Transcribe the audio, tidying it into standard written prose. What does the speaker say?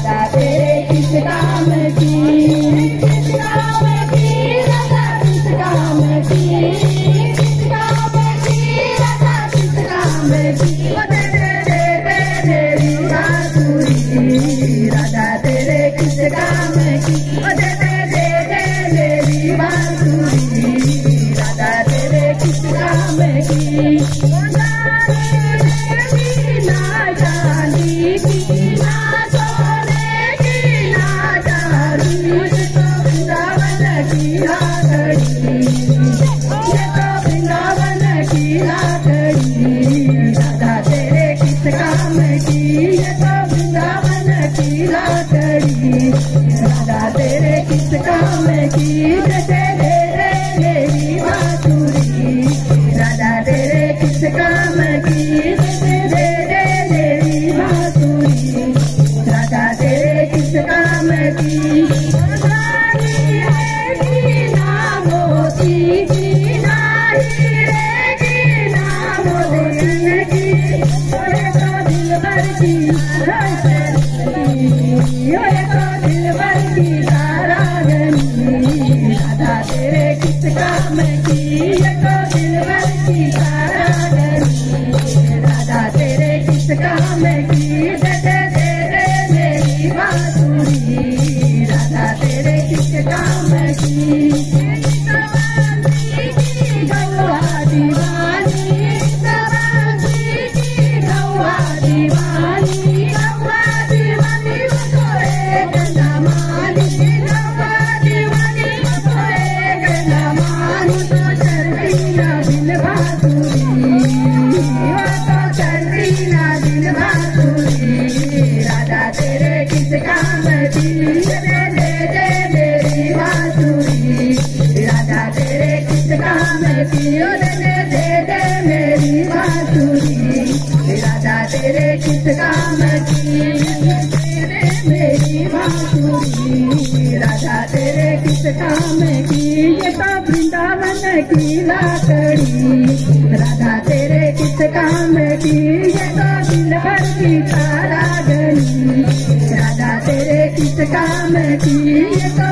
राधा तेरे किस काम की, किस काम की राधा किस काम की, किस काम की राधा किस काम की। दे दे दे दे मेरी बांसुरी राधा तेरे किस काम की, दे दे दे दे मेरी बांसुरी राधा तेरे किस काम की। ना चांदी की ना सोने की ना चांदी, तो वृंदावन की लाकड़ी, ये तो वृंदावन की लाकड़ी राधा तेरे किस काम की, ये तो वृंदावन की लाकड़ी राधा तेरे किस काम की। जैसे दे दे मेरी बांसुरी राधा तेरे किस काम की, जैसे दे दे मेरी बांसुरी राधा तेरे किस काम की। रानी रहेगी ना मोती की ना हीरे की ना मोती की, ओए तो दिल भर की ओए तो दिल भर की सारागनी राधा तेरे किस काम की, ये तो दिल भर की सारागनी राधा तेरे किस काम की। दे दे दे दे मेरी बांसुरी राधा तेरे किस काम की। गौआ दीवानी सवासी की गौआ दीवानी, गौआ दीवानी तो एक नमानी, गौआ दीवानी तो एक नमानी। तो चलती ना दिल बांसुरी, तो चलती ना दिल बांसुरी राधा तेरे किस काम की। दे दे दे मेरी बांसुरी राधा तेरे किस काम की, दे दे दे दे मेरी बांसुरी राधा तेरे किस काम की। मेरी बांसुरी राधा तेरे किस काम की, ये तो वृंदावन की लाकड़ी राधा तेरे किस काम की। ये तो दिल भर की सारागनी राधा तेरे किस काम की, ये तो